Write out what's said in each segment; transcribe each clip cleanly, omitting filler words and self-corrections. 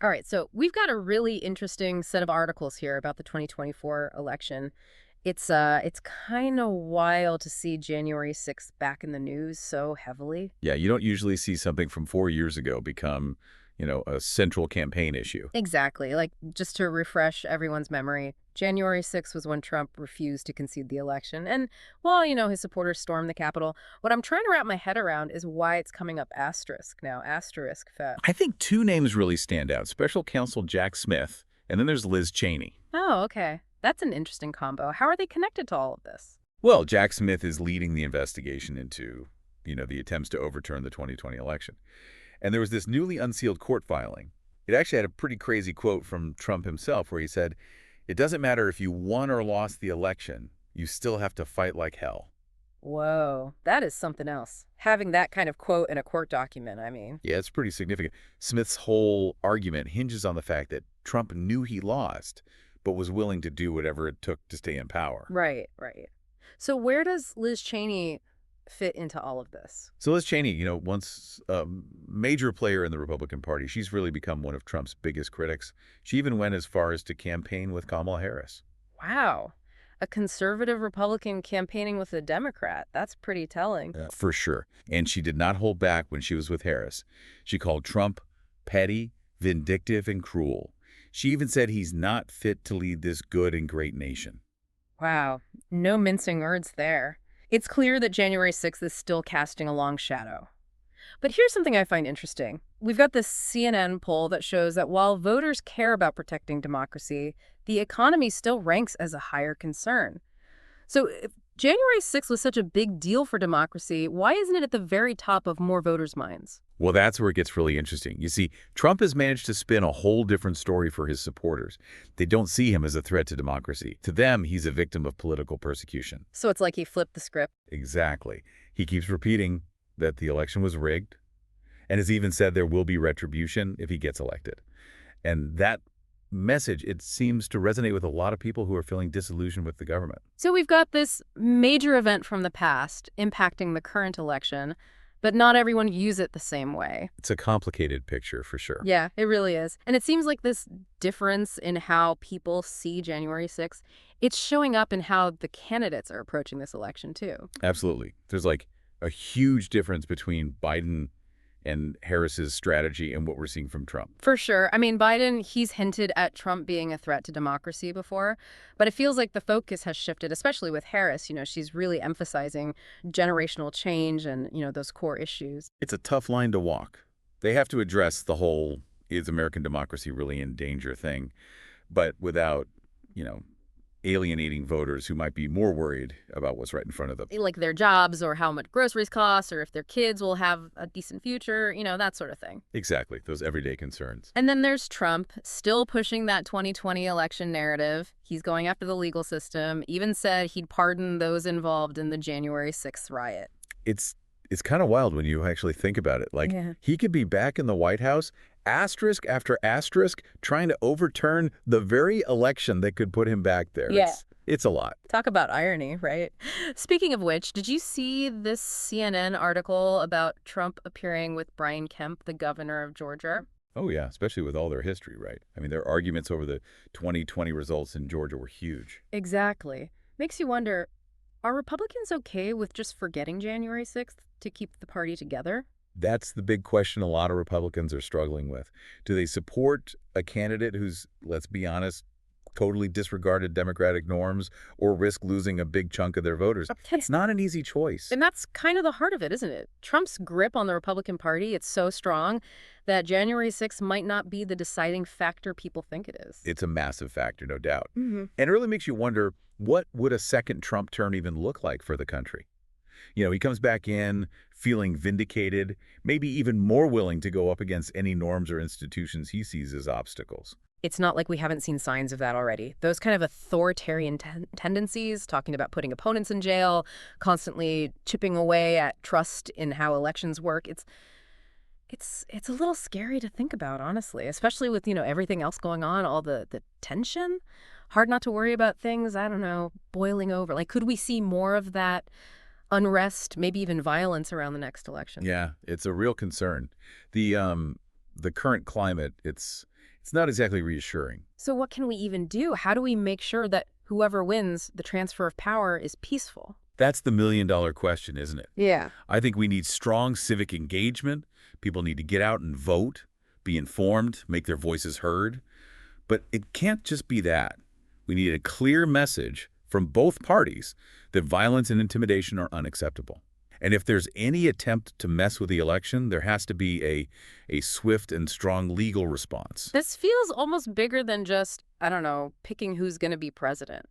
All right, so we've got a really interesting set of articles here about the 2024 election. It's kind of wild to see January 6th back in the news so heavily. Yeah, you don't usually see something from 4 years ago become, a central campaign issue. Exactly. Like, just to refresh everyone's memory, January 6th was when Trump refused to concede the election. And while, his supporters stormed the Capitol, what I'm trying to wrap my head around is why it's coming up asterisk now, asterisk fest. I think two names really stand out, Special Counsel Jack Smith, and then there's Liz Cheney. Oh, okay. That's an interesting combo. How are they connected to all of this? Well, Jack Smith is leading the investigation into, the attempts to overturn the 2020 election. And there was this newly unsealed court filing. It actually had a pretty crazy quote from Trump himself where he said, "It doesn't matter if you won or lost the election, you still have to fight like hell." Whoa, that is something else. Having that kind of quote in a court document, I mean. Yeah, it's pretty significant. Smith's whole argument hinges on the fact that Trump knew he lost, but was willing to do whatever it took to stay in power. Right, right. So where does Liz Cheney fit into all of this? So Liz Cheney, once a major player in the Republican Party, she's really become one of Trump's biggest critics. She even went as far as to campaign with Kamala Harris. Wow. A conservative Republican campaigning with a Democrat. That's pretty telling. For sure. And she did not hold back when she was with Harris. She called Trump petty, vindictive, and cruel. She even said he's not fit to lead this good and great nation. Wow. No mincing words there. It's clear that January 6th is still casting a long shadow. But here's something I find interesting. We've got this CNN poll that shows that while voters care about protecting democracy, the economy still ranks as a higher concern. So if January 6th was such a big deal for democracy, why isn't it at the very top of more voters' minds? Well, that's where it gets really interesting. You see, Trump has managed to spin a whole different story for his supporters. They don't see him as a threat to democracy. To them, he's a victim of political persecution. So it's like he flipped the script. Exactly. He keeps repeating that the election was rigged and has even said there will be retribution if he gets elected. And that message, it seems to resonate with a lot of people who are feeling disillusioned with the government. So we've got this major event from the past impacting the current election, but not everyone views it the same way. It's a complicated picture for sure. Yeah, it really is. And it seems like this difference in how people see January 6th, it's showing up in how the candidates are approaching this election, too. Absolutely. There's like a huge difference between Biden and Harris's strategy and what we're seeing from Trump. For sure. I mean, Biden, he's hinted at Trump being a threat to democracy before, but it feels like the focus has shifted, especially with Harris. She's really emphasizing generational change and, those core issues. It's a tough line to walk. They have to address the whole "is American democracy really in danger" thing, but without, alienating voters who might be more worried about what's right in front of them. Like their jobs or how much groceries cost or if their kids will have a decent future, that sort of thing. Exactly, those everyday concerns. And then there's Trump, still pushing that 2020 election narrative. He's going after the legal system, even said he'd pardon those involved in the January 6th riot. It's kind of wild when you actually think about it. Like, Yeah. he could be back in the White House, asterisk after asterisk, trying to overturn the very election that could put him back there. Yeah. It's a lot. Talk about irony, right? Speaking of which, did you see this CNN article about Trump appearing with Brian Kemp, the governor of Georgia? Oh, yeah, especially with all their history, right? I mean, their arguments over the 2020 results in Georgia were huge. Exactly. Makes you wonder, are Republicans okay with just forgetting January 6th to keep the party together? That's the big question a lot of Republicans are struggling with. Do they support a candidate who's, let's be honest, totally disregarded Democratic norms, or risk losing a big chunk of their voters? It's not an easy choice. And that's kind of the heart of it, isn't it? Trump's grip on the Republican Party, it's so strong that January 6th might not be the deciding factor people think it is. It's a massive factor, no doubt. Mm-hmm. And it really makes you wonder, what would a second Trump term even look like for the country? He comes back in feeling vindicated, maybe even more willing to go up against any norms or institutions he sees as obstacles. It's not like we haven't seen signs of that already. Those kind of authoritarian tendencies, talking about putting opponents in jail, constantly chipping away at trust in how elections work, it's a little scary to think about, honestly, especially with, everything else going on, all the tension. Hard not to worry about things, I don't know, boiling over. Like, could we see more of that unrest, maybe even violence around the next election? Yeah, it's a real concern. The current climate, it's It's not exactly reassuring. So what can we even do? How do we make sure that whoever wins the transfer of power is peaceful? That's the million-dollar question, isn't it? Yeah. I think we need strong civic engagement. People need to get out and vote, be informed, make their voices heard. But it can't just be that. We need a clear message from both parties that violence and intimidation are unacceptable. And if there's any attempt to mess with the election, there has to be a swift and strong legal response. This feels almost bigger than just, I don't know, picking who's going to be president.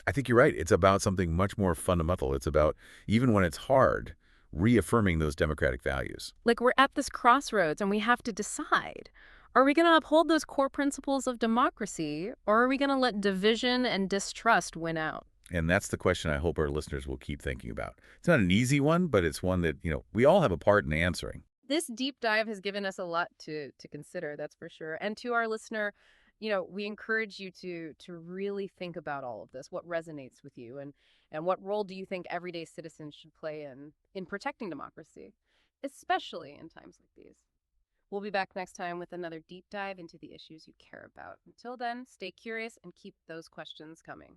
I think you're right. It's about something much more fundamental. It's about, even when it's hard, reaffirming those democratic values. Like we're at this crossroads and we have to decide. Are we going to uphold those core principles of democracy, or are we going to let division and distrust win out? And that's the question I hope our listeners will keep thinking about. It's not an easy one, but it's one that, we all have a part in answering. This deep dive has given us a lot to consider, that's for sure. And to our listener, we encourage you to really think about all of this, what resonates with you, and what role do you think everyday citizens should play in protecting democracy, especially in times like these. We'll be back next time with another deep dive into the issues you care about. Until then, stay curious and keep those questions coming.